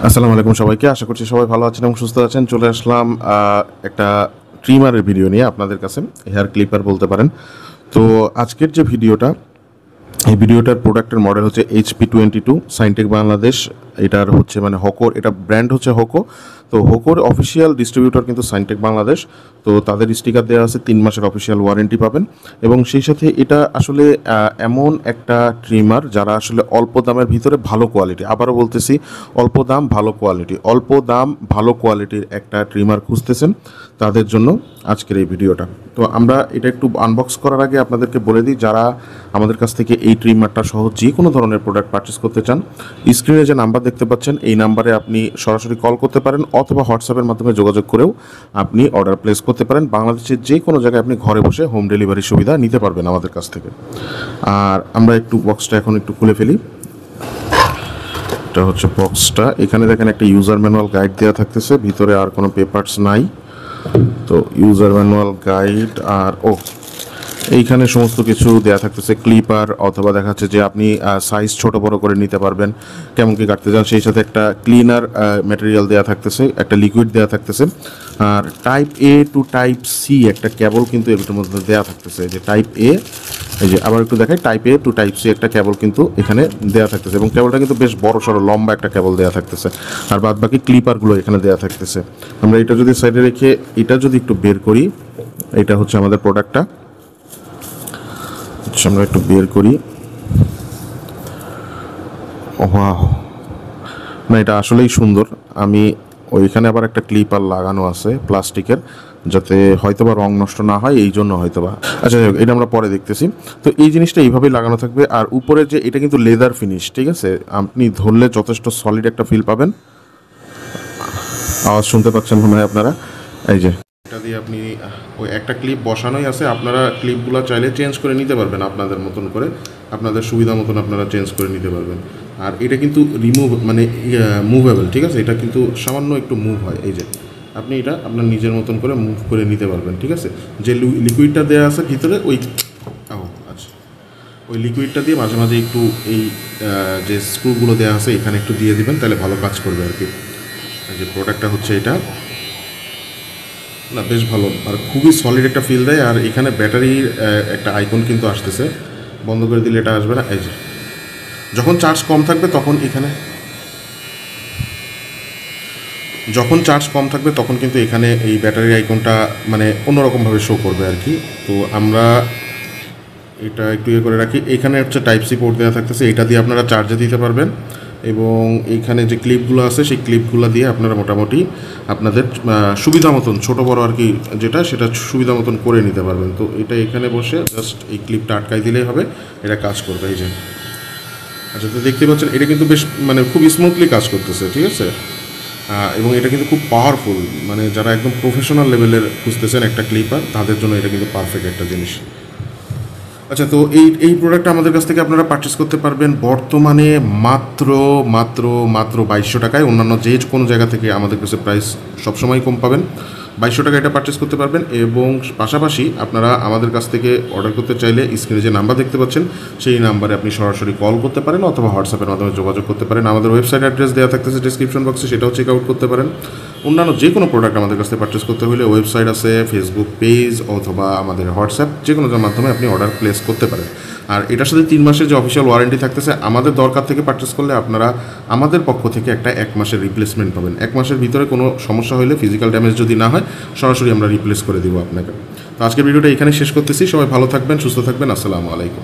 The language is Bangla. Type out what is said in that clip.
আসসালামু আলাইকুম সবাইকে। আশা করছি সবাই ভালো আছেন এবং সুস্থ আছেন। চলে আসলাম একটা ট্রিমারের ভিডিও নিয়ে আপনাদের কাছে, হেয়ার ক্লিপার বলতে পারেন। তো আজকের যে ভিডিওটা, এই ভিডিওটার প্রোডাক্টের মডেল হচ্ছে HP22 সাইনটেক বাংলাদেশ। এটার হচ্ছে মানে হোকোর, এটা ব্র্যান্ড হচ্ছে হোকো। তো হোকোর অফিসিয়াল ডিস্ট্রিবিউটর কিন্তু সাইনটেক বাংলাদেশ। তো তাদের স্টিকার দেওয়া আছে, 3 মাসের অফিসিয়াল ওয়ারেন্টি পাবেন। এবং সেই সাথে এটা আসলে এমন একটা ট্রিমার যারা আসলে অল্প দামের ভিতরে ভালো কোয়ালিটি, আবারও বলতেছি অল্প দাম ভালো কোয়ালিটি, অল্প দাম ভালো কোয়ালিটির একটা ট্রিমার খুঁজতেছেন, তাদের জন্য আজকের এই ভিডিওটা। তো আমরা এটা একটু আনবক্স করার আগে আপনাদেরকে বলে দিই, যারা আমাদের কাছ থেকে এই ট্রিমারটা সহ যে কোনো ধরনের প্রোডাক্ট পারচেস করতে চান, স্ক্রিনে যে নাম্বার দেখতে পাচ্ছেন এই নাম্বারে আপনি সরাসরি কল করতে পারেন অথবা হোয়াটসঅ্যাপের মাধ্যমে যোগাযোগ করেও আপনি অর্ডার প্লেস করতে পারেন। বাংলাদেশের যে কোনো জায়গায় আপনি ঘরে বসে হোম ডেলিভারি সুবিধা নিতে পারবেন আমাদের কাছ থেকে। আর আমরা একটু বক্সটা এখন একটু খুলে ফেলি। এটা হচ্ছে বক্সটা। এখানে দেখেন একটা ইউজার ম্যানুয়াল গাইড দেওয়া থাকতেছে, ভিতরে আর কোনো পেপারস নাই। তো ইউজার ম্যানুয়াল গাইড আর এইখানে সমস্ত কিছু দেওয়া থাকতেছে, ক্লিপার অথবা দেখাচ্ছে যে আপনি সাইজ ছোট বড় করে নিতে পারবেন, কেমন কি কাটতে চান। সেই সাথে একটা ক্লিনার ম্যাটেরিয়াল দেওয়া থাকতেছে, একটা লিকুইড দেওয়া থাকতেছে। আর টাইপ এ টু টাইপ সি একটা কেবল কিন্তু এর মধ্যে দেওয়া থাকতেছে, যে টাইপ এ, এই যে আবার একটু দেখাই, টাইপ এ টু টাইপ সি একটা কেবল কিন্তু এখানে দেওয়া থাকতেছে এবং কেবলটা কিন্তু বেশ বড় সড়ো লম্বা একটা কেবল দেওয়া থাকতেছে। আর বাদ বাকি ক্লিপারগুলো এখানে দেওয়া থাকতেছে। আমরা এটা যদি সাইডে রেখে এটা যদি একটু বের করি, এটা হচ্ছে আমাদের প্রোডাক্টটা। আমরা একটু বের করি। ওয়াও, না এটা আসলেই সুন্দর। আমি ওইখানে আবার একটা ক্লিপার লাগানো আছে প্লাস্টিকের, যাতে হয়তোবা রং নষ্ট না হয়, এই জন্য হয়তোবা। আচ্ছা যাই হোক, এটা আমরা পরে দেখতেছি। তো এই জিনিসটা এইভাবেই লাগানো থাকবে। আর উপরে যে এটা কিন্তু লেদার ফিনিশ, ঠিক আছে, আপনি ধরলে যথেষ্ট সলিড একটা ফিল পাবেন। আওয়াজ শুনতে পাচ্ছেন মনে হয় আপনারা। এই যে এটা দিয়ে আপনি ওই একটা ক্লিপ বসানোই আছে, আপনারা ক্লিপগুলো চাইলে চেঞ্জ করে নিতে পারবেন আপনাদের মতন করে, আপনাদের সুবিধা মতন আপনারা চেঞ্জ করে নিতে পারবেন। আর এটা কিন্তু মুভেবল, ঠিক আছে, এটা কিন্তু সামান্য একটু মুভ হয়। এই যে আপনি এটা আপনার নিজের মতন করে মুভ করে নিতে পারবেন, ঠিক আছে। যে লিকুইডটা দেওয়া আছে ভিতরে, আচ্ছা, ওই লিকুইডটা দিয়ে মাঝে মাঝে একটু এই যে স্ক্রুগুলো দেওয়া আছে এখানে একটু দিয়ে দিবেন, তাহলে ভালো কাজ করবে আর কি। যে প্রোডাক্টটা হচ্ছে এটা, না বেশ ভালো আর খুবই সলিড একটা ফিল দেয়। আর এখানে ব্যাটারির একটা আইকন কিন্তু আসতেছে, বন্ধ করে দিলে এটা আসবে না। এই যে যখন চার্জ কম থাকবে তখন কিন্তু এখানে এই ব্যাটারির আইকনটা মানে অন্যরকমভাবে শো করবে আর কি। তো আমরা এটা একটু করে রাখি। এখানে হচ্ছে টাইপ সি পোর্ট দেওয়া থাকতেছে, এটা দিয়ে আপনারা চার্জে দিতে পারবেন। এবং এইখানে যে ক্লিপগুলো আছে সেই ক্লিপগুলো দিয়ে আপনারা মোটামুটি আপনাদের সুবিধা মতন ছোটো বড়ো আর কি যেটা, সেটা সুবিধা মতন করে নিতে পারবেন। তো এটা এখানে বসে জাস্ট এই ক্লিপটা আটকাই দিলেই হবে, এটা কাজ করবে। এই যে আচ্ছা, তো দেখতে পাচ্ছেন এটা কিন্তু বেশ মানে খুব স্মুথলি কাজ করতেছে, ঠিক আছে। এবং এটা কিন্তু খুব পাওয়ারফুল, মানে যারা একদম প্রফেশনাল লেভেলের খুঁজতেছেন একটা ক্লিপার, তাদের জন্য এটা কিন্তু পারফেক্ট একটা জিনিস। আচ্ছা, তো এই প্রোডাক্টটা আমাদের কাছ থেকে আপনারা পারচেস করতে পারবেন বর্তমানে মাত্র মাত্র মাত্র 2200 টাকায়। অন্যান্য যে কোনো জায়গা থেকে আমাদের কাছে প্রাইস সবসময় কম পাবেন। 2200 টাকা এটা পারচেস করতে পারবেন। এবং পাশাপাশি আপনারা আমাদের কাছ থেকে অর্ডার করতে চাইলে স্ক্রিনে যে নাম্বার দেখতে পাচ্ছেন সেই নাম্বারে আপনি সরাসরি কল করতে পারেন অথবা হোয়াটসঅ্যাপের মাধ্যমে যোগাযোগ করতে পারেন। আমাদের ওয়েবসাইট অ্যাড্রেস দেওয়া থাকতেছে ডিসক্রিপশন বক্সে, সেটাও চেক আউট করতে পারেন। অন্যান্য যে কোনো প্রোডাক্ট আমাদের কাছ থেকে পারচেস করতে হলে ওয়েবসাইট আছে, ফেসবুক পেজ অথবা আমাদের হোয়াটসঅ্যাপ, যে কোনো মাধ্যমে আপনি অর্ডার প্লেস করতে পারেন। আর এটার সাথে 3 মাসের যে অফিসিয়াল ওয়ারেন্টি থাকতেছে, আমাদের দরকার থেকে পারচেস করলে আপনারা আমাদের পক্ষ থেকে একটা 1 মাসের রিপ্লেসমেন্ট পাবেন। 1 মাসের ভিতরে কোনো সমস্যা হলে, ফিজিক্যাল ড্যামেজ যদি না হয়, সরাসরি আমরা রিপ্লেস করে দেবো আপনাকে। তো আজকের ভিডিওটা এখানে শেষ করতেছি। সবাই ভালো থাকবেন, সুস্থ থাকবেন। আসসালামু আলাইকুম।